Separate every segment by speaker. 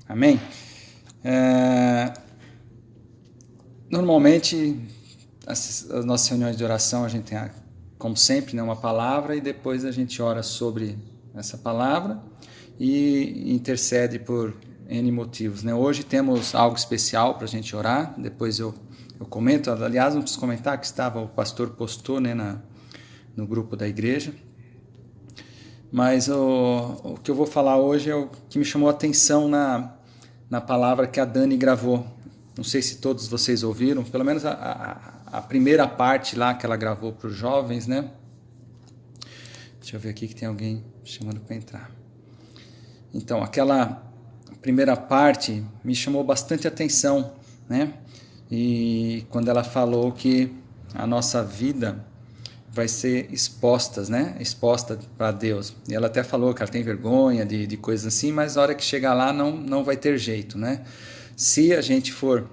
Speaker 1: Amém? Normalmente, as nossas reuniões de oração, a gente tem, como sempre, né, uma palavra e depois a gente ora sobre essa palavra e intercede por N motivos, né? Hoje temos algo especial para a gente orar, depois eu comento. Aliás, não preciso comentar que o pastor postou, né, no grupo da igreja. Mas o que eu vou falar hoje é o que me chamou a atenção na palavra que a Dani gravou. Não sei se todos vocês ouviram, pelo menos a primeira parte lá que ela gravou para os jovens, né? Deixa eu ver aqui que tem alguém chamando para entrar. Então, aquela primeira parte me chamou bastante atenção, né? E quando ela falou que a nossa vida vai ser exposta para Deus. E ela até falou que ela tem vergonha de coisas assim, mas na hora que chegar lá não vai ter jeito, né? Se a gente for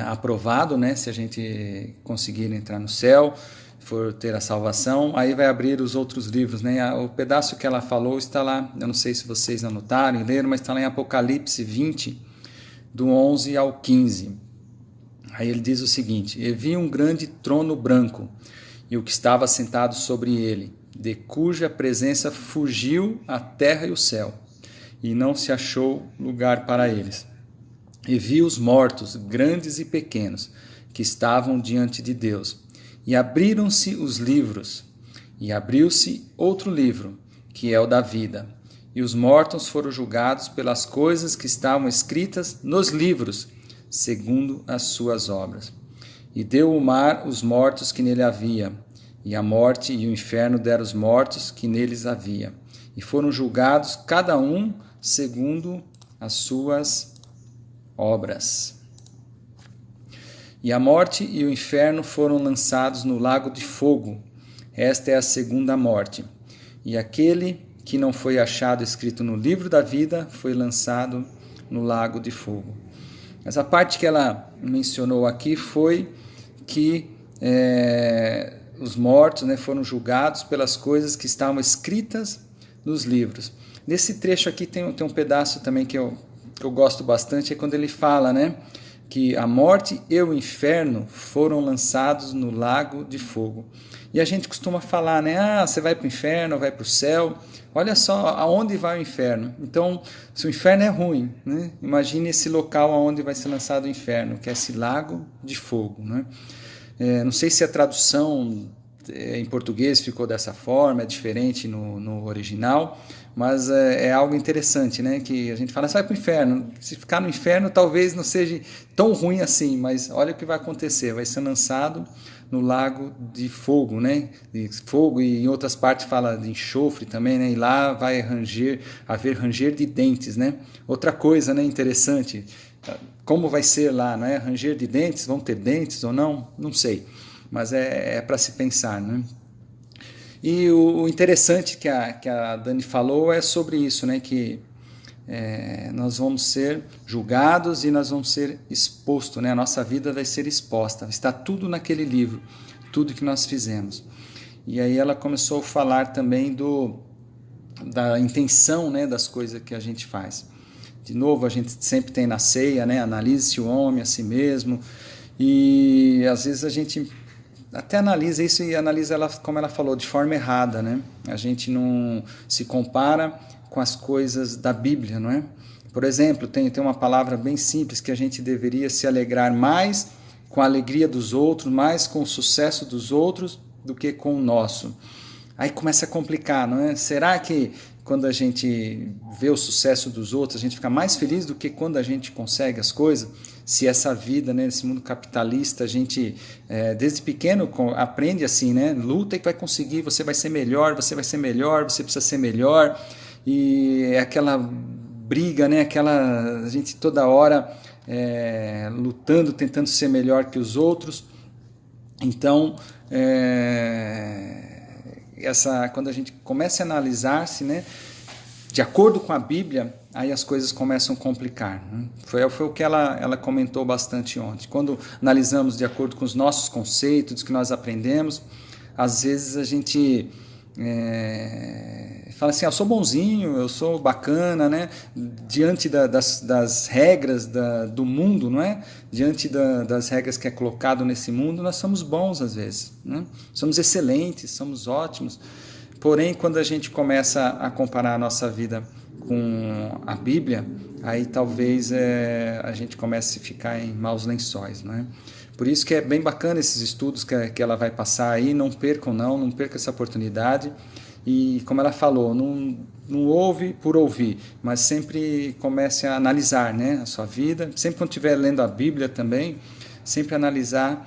Speaker 1: aprovado, né? Se a gente conseguir entrar no céu, for ter a salvação, aí vai abrir os outros livros, né? O pedaço que ela falou está lá, eu não sei se vocês anotaram e leram, mas está lá em Apocalipse 20, do 11 ao 15. Aí ele diz o seguinte: e vi um grande trono branco, e o que estava sentado sobre ele, de cuja presença fugiu a terra e o céu, e não se achou lugar para eles. E vi os mortos, grandes e pequenos, que estavam diante de Deus. E abriram-se os livros, e abriu-se outro livro, que é o da vida. E os mortos foram julgados pelas coisas que estavam escritas nos livros, segundo as suas obras. E deu o mar os mortos que nele havia, e a morte e o inferno deram os mortos que neles havia. E foram julgados cada um segundo as suas obras. E a morte e o inferno foram lançados no lago de fogo. Esta é a segunda morte. E aquele que não foi achado escrito no livro da vida foi lançado no lago de fogo. Essa parte que ela mencionou aqui foi que os mortos, né, foram julgados pelas coisas que estavam escritas nos livros. Nesse trecho aqui tem um pedaço também que eu gosto bastante, é quando ele fala, né, que a morte e o inferno foram lançados no lago de fogo. E a gente costuma falar, né, você vai para o inferno, vai para o céu. Olha só aonde vai o inferno. Então, se o inferno é ruim, né, imagine esse local aonde vai ser lançado o inferno, que é esse lago de fogo, né? Não sei se a tradução em português ficou dessa forma, é diferente no original, mas é algo interessante, né? Que a gente fala, você vai para o inferno. Se ficar no inferno, talvez não seja tão ruim assim, mas olha o que vai acontecer, vai ser lançado no lago de fogo, né? De fogo, e em outras partes fala de enxofre também, né? E lá vai haver ranger de dentes, né? Outra coisa, né, interessante, como vai ser lá, né? Ranger de dentes, vão ter dentes ou não? Não sei, mas é para se pensar, né? E o interessante que a Dani falou é sobre isso, né? Que nós vamos ser julgados e nós vamos ser expostos, né? A nossa vida vai ser exposta, está tudo naquele livro, tudo que nós fizemos. E aí ela começou a falar também da intenção, né, das coisas que a gente faz. De novo, a gente sempre tem na ceia, né? Analise-se o homem a si mesmo. E às vezes a gente até analisa isso e analisa ela, como ela falou, de forma errada, né? A gente não se compara com as coisas da Bíblia, não é? Por exemplo, tem uma palavra bem simples, que a gente deveria se alegrar mais com a alegria dos outros, mais com o sucesso dos outros do que com o nosso. Aí começa a complicar, não é? Será que quando a gente vê o sucesso dos outros, a gente fica mais feliz do que quando a gente consegue as coisas? Se essa vida, né, nesse mundo capitalista, a gente desde pequeno aprende assim, né? Luta e vai conseguir, você vai ser melhor, você precisa ser melhor. E é aquela briga, né? A gente toda hora lutando, tentando ser melhor que os outros. Então, quando a gente começa a analisar-se, né, de acordo com a Bíblia, aí as coisas começam a complicar, né? Foi o que ela comentou bastante ontem. Quando analisamos de acordo com os nossos conceitos, que nós aprendemos, às vezes a gente fala assim, eu sou bonzinho, eu sou bacana, né? Diante das regras do mundo, não é? Diante das regras que é colocado nesse mundo, nós somos bons às vezes, né? Somos excelentes, somos ótimos. Porém, quando a gente começa a comparar a nossa vida com a Bíblia, aí talvez a gente comece a ficar em maus lençóis, não é? Por isso que é bem bacana esses estudos que ela vai passar aí, não percam não percam essa oportunidade. E como ela falou, não ouve por ouvir, mas sempre comece a analisar, né, a sua vida. Sempre quando estiver lendo a Bíblia também, sempre analisar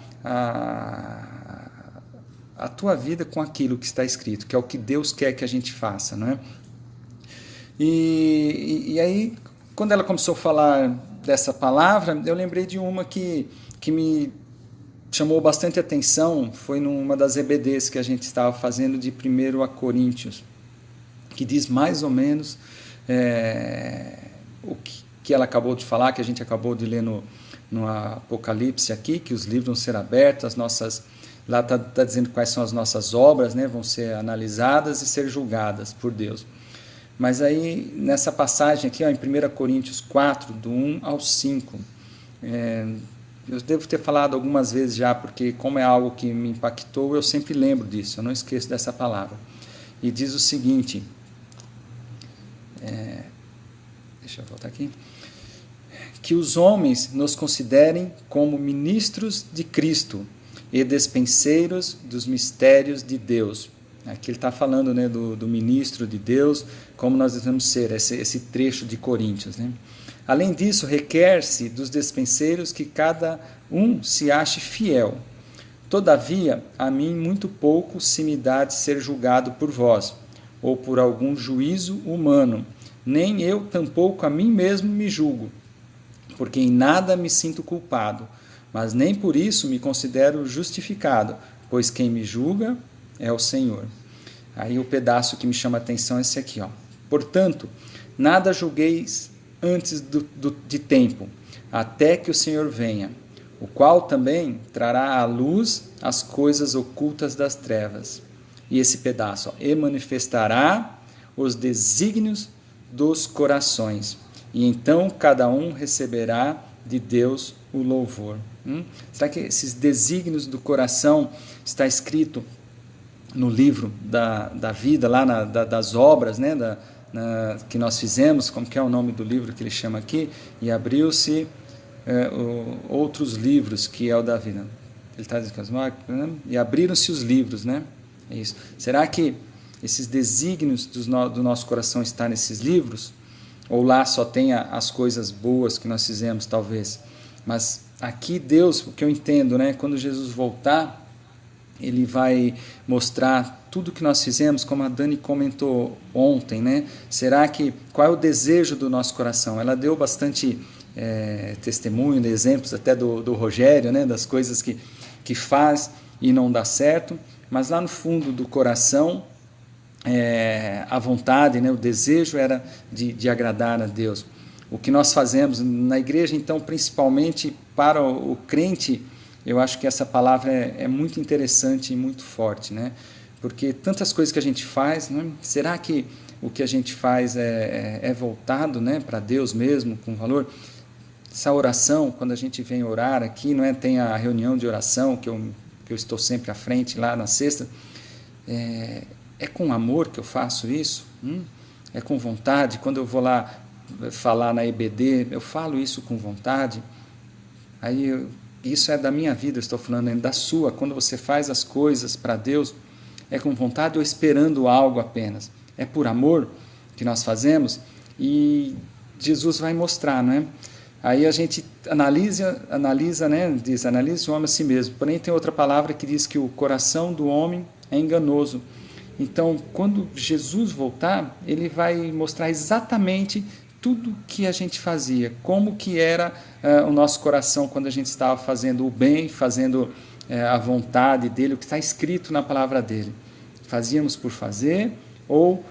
Speaker 1: a tua vida com aquilo que está escrito, que é o que Deus quer que a gente faça, não é? E aí, quando ela começou a falar dessa palavra, eu lembrei de uma que me chamou bastante atenção, foi numa das EBDs que a gente estava fazendo de 1 Coríntios, que diz mais ou menos o que ela acabou de falar, que a gente acabou de ler no Apocalipse aqui, que os livros vão ser abertos, lá está dizendo quais são as nossas obras, né, vão ser analisadas e ser julgadas por Deus. Mas aí, nessa passagem aqui, ó, em 1 Coríntios 4, do 1 ao 5, eu devo ter falado algumas vezes já, porque como é algo que me impactou, eu sempre lembro disso, eu não esqueço dessa palavra. E diz o seguinte, deixa eu voltar aqui, que os homens nos considerem como ministros de Cristo e despenseiros dos mistérios de Deus. Aqui ele está falando, né, do ministro de Deus, como nós devemos ser, esse trecho de Coríntios, né? Além disso, requer-se dos despenseiros que cada um se ache fiel. Todavia, a mim muito pouco se me dá de ser julgado por vós, ou por algum juízo humano, nem eu tampouco a mim mesmo me julgo, porque em nada me sinto culpado, mas nem por isso me considero justificado, pois quem me julga é o Senhor. Aí o pedaço que me chama a atenção é esse aqui, ó. Portanto, nada julgueis antes de tempo, até que o Senhor venha, o qual também trará à luz as coisas ocultas das trevas. E esse pedaço, ó, e manifestará os desígnios dos corações, e então cada um receberá de Deus o louvor. Será que esses desígnios do coração está escrito no livro da vida, lá das obras, né, que nós fizemos? Como que é o nome do livro que ele chama aqui? E abriu-se outros livros, que é o da vida. Ele está dizendo, né? E abriram-se os livros, né? É isso. Será que esses desígnios do nosso coração estão nesses livros? Ou lá só tem as coisas boas que nós fizemos, talvez? Mas aqui Deus, o que eu entendo, né? Quando Jesus voltar, ele vai mostrar tudo que nós fizemos, como a Dani comentou ontem, né? Qual é o desejo do nosso coração? Ela deu bastante testemunho, exemplos até do Rogério, né? Das coisas que faz e não dá certo, mas lá no fundo do coração, a vontade, né? O desejo era de agradar a Deus. O que nós fazemos na igreja, então, principalmente para o crente, eu acho que essa palavra é muito interessante e muito forte, né? Porque tantas coisas que a gente faz, né? Será que o que a gente faz é voltado, né, para Deus mesmo, com valor? Essa oração, quando a gente vem orar aqui, não é? Tem a reunião de oração, que eu estou sempre à frente lá na sexta, é com amor que eu faço isso? É com vontade? Quando eu vou lá falar na EBD, eu falo isso com vontade? Aí isso é da minha vida, eu estou falando da sua. Quando você faz as coisas para Deus, é com vontade ou esperando algo apenas? É por amor que nós fazemos? E Jesus vai mostrar, não é? Aí a gente analisa, né? Diz, analise o homem a si mesmo. Porém tem outra palavra que diz que o coração do homem é enganoso. Então, quando Jesus voltar, ele vai mostrar exatamente tudo que a gente fazia, como que era o nosso coração quando a gente estava fazendo o bem, fazendo a vontade dele, o que está escrito na palavra dele. Fazíamos por fazer ou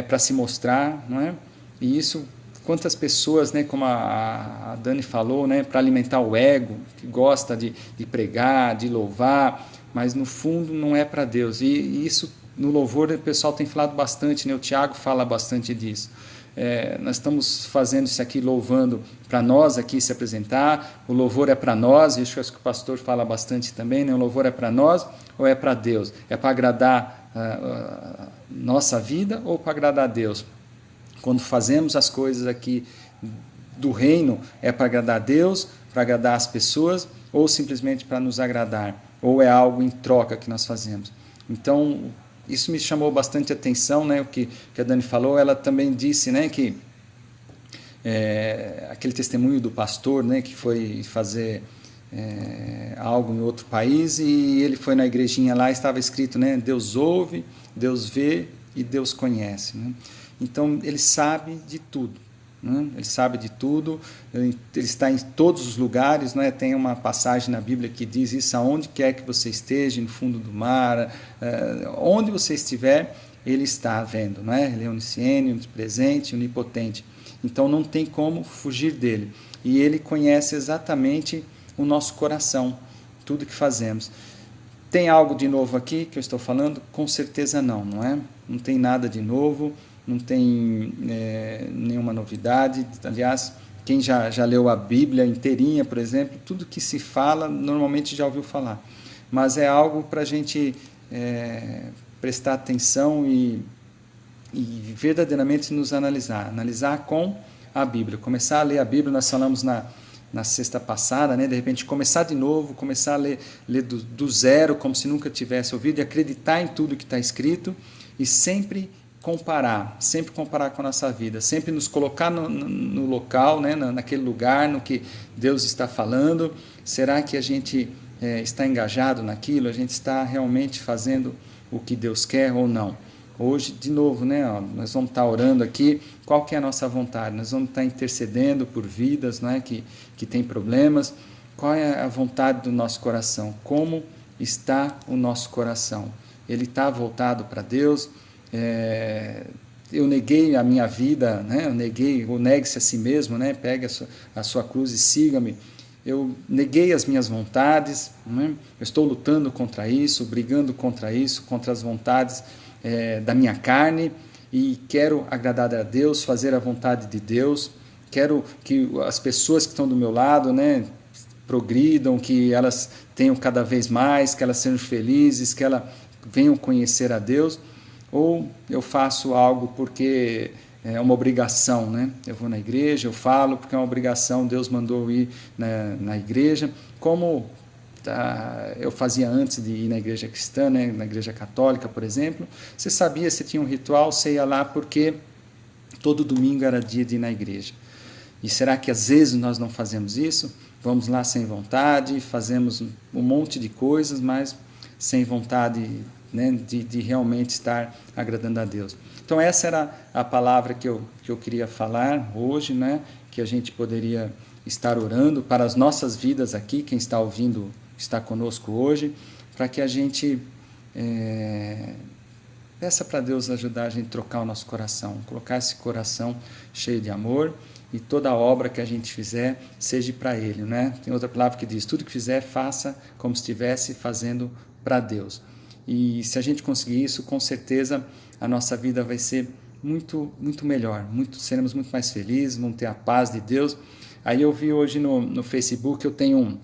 Speaker 1: para se mostrar, não é? E isso, quantas pessoas, né, como a Dani falou, né, para alimentar o ego, que gosta de pregar, de louvar, mas no fundo não é para Deus. E isso no louvor o pessoal tem falado bastante, né? O Tiago fala bastante disso. Nós estamos fazendo isso aqui, louvando para nós aqui se apresentar, o louvor é para nós, isso acho que o pastor fala bastante também, né? O louvor é para nós ou é para Deus? É para agradar a nossa vida ou para agradar a Deus? Quando fazemos as coisas aqui do reino, é para agradar a Deus, para agradar as pessoas, ou simplesmente para nos agradar? Ou é algo em troca que nós fazemos? Então, isso me chamou bastante atenção, né? O que a Dani falou. Ela também disse, né, que aquele testemunho do pastor, né, que foi fazer algo em outro país e ele foi na igrejinha lá, estava escrito, né, Deus ouve, Deus vê e Deus conhece, né? Então ele sabe de tudo, né? Ele sabe de tudo, ele está em todos os lugares, né? Tem uma passagem na Bíblia que diz isso: aonde quer que você esteja, no fundo do mar, onde você estiver, ele está vendo, né? Ele é onisciente, onipresente, onipotente. Então não tem como fugir dele. E ele conhece exatamente o nosso coração, tudo que fazemos. Tem algo de novo aqui que eu estou falando? Com certeza não, não é? Não tem nada de novo, não tem nenhuma novidade. Aliás, quem já leu a Bíblia inteirinha, por exemplo, tudo que se fala, normalmente já ouviu falar. Mas é algo para a gente prestar atenção e verdadeiramente nos analisar com a Bíblia. Começar a ler a Bíblia, nós falamos na sexta passada, né? De repente começar de novo, começar a ler do zero, como se nunca tivesse ouvido, e acreditar em tudo que está escrito, e sempre comparar com a nossa vida, sempre nos colocar no local, né? Naquele lugar, no que Deus está falando. Será que a gente está engajado naquilo? A gente está realmente fazendo o que Deus quer ou não? Hoje, de novo, né, nós vamos estar orando aqui. Qual que é a nossa vontade? Nós vamos estar intercedendo por vidas, né, que têm problemas. Qual é a vontade do nosso coração? Como está o nosso coração? Ele está voltado para Deus? Eu neguei a minha vida, né? Negue-se a si mesmo, né? Pegue a sua cruz e siga-me. Eu neguei as minhas vontades, né? Eu estou lutando contra isso, brigando contra isso, contra as vontades da minha carne, e quero agradar a Deus, fazer a vontade de Deus. Quero que as pessoas que estão do meu lado, né, progridam, que elas tenham cada vez mais, que elas sejam felizes, que elas venham conhecer a Deus. Ou eu faço algo porque é uma obrigação, né? Eu vou na igreja, eu falo porque é uma obrigação, Deus mandou ir na igreja, como eu fazia antes de ir na igreja cristã, né? Na igreja católica, por exemplo. Você sabia, você tinha um ritual, você ia lá porque todo domingo era dia de ir na igreja. E será que às vezes nós não fazemos isso? Vamos lá sem vontade, fazemos um monte de coisas, mas sem vontade, né, de realmente estar agradando a Deus. Então essa era a palavra que eu queria falar hoje, né, que a gente poderia estar orando para as nossas vidas aqui, quem está ouvindo está conosco hoje, para que a gente peça para Deus ajudar a gente a trocar o nosso coração, colocar esse coração cheio de amor, e toda a obra que a gente fizer seja para Ele, né? Tem outra palavra que diz: tudo que fizer, faça como se estivesse fazendo para Deus. E se a gente conseguir isso, com certeza a nossa vida vai ser muito, muito melhor, seremos muito mais felizes, vamos ter a paz de Deus. Aí eu vi hoje no Facebook, eu tenho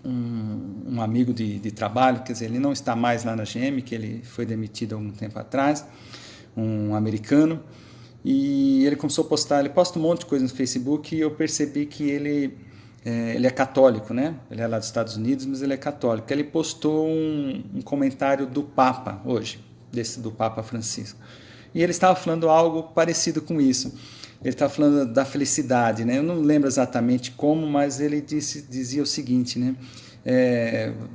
Speaker 1: um amigo de trabalho, quer dizer, ele não está mais lá na GM, que ele foi demitido há algum tempo atrás, um americano, e ele começou a postar, ele posta um monte de coisa no Facebook, e eu percebi que ele é católico, né? Ele é lá dos Estados Unidos, mas ele é católico. Ele postou um comentário do Papa hoje, do Papa Francisco, e ele estava falando algo parecido com isso. Ele estava falando da felicidade, né? Eu não lembro exatamente como, mas ele dizia o seguinte, né?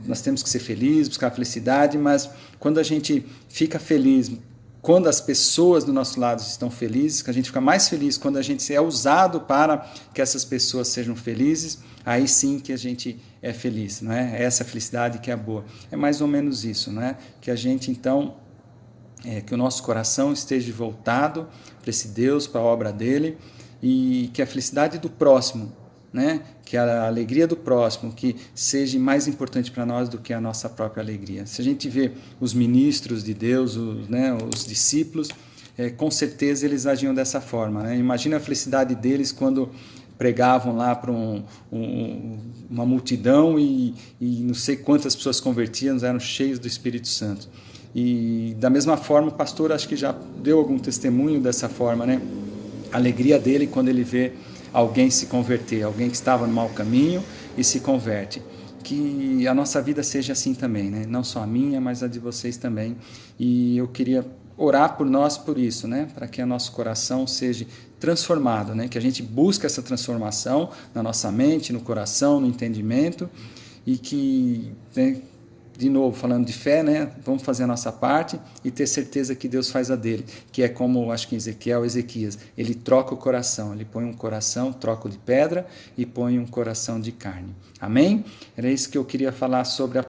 Speaker 1: Nós temos que ser felizes, buscar a felicidade, mas quando a gente fica feliz, quando as pessoas do nosso lado estão felizes, que a gente fica mais feliz quando a gente é usado para que essas pessoas sejam felizes, aí sim que a gente é feliz, não é? Essa felicidade que é boa. É mais ou menos isso, né? Que a gente, então, que o nosso coração esteja voltado para esse Deus, para a obra dele, e que a felicidade do próximo, né? Que a alegria do próximo, que seja mais importante para nós do que a nossa própria alegria. Se a gente vê os ministros de Deus, os discípulos, com certeza eles agiam dessa forma, né? Imagina a felicidade deles quando pregavam lá para uma multidão e não sei quantas pessoas convertiam, eram cheios do Espírito Santo. E da mesma forma, o pastor acho que já deu algum testemunho dessa forma, né? A alegria dele quando ele vê alguém se converter, alguém que estava no mau caminho e se converte. Que a nossa vida seja assim também, né? Não só a minha, mas a de vocês também. E eu queria orar por nós por isso, né? Para que o nosso coração seja transformado, né? Que a gente busque essa transformação na nossa mente, no coração, no entendimento e que, né, de novo, falando de fé, né? Vamos fazer a nossa parte e ter certeza que Deus faz a dele, que é como, acho que em Ezequias, ele troca o coração, ele põe um coração, troca de pedra e põe um coração de carne. Amém? Era isso que eu queria falar sobre a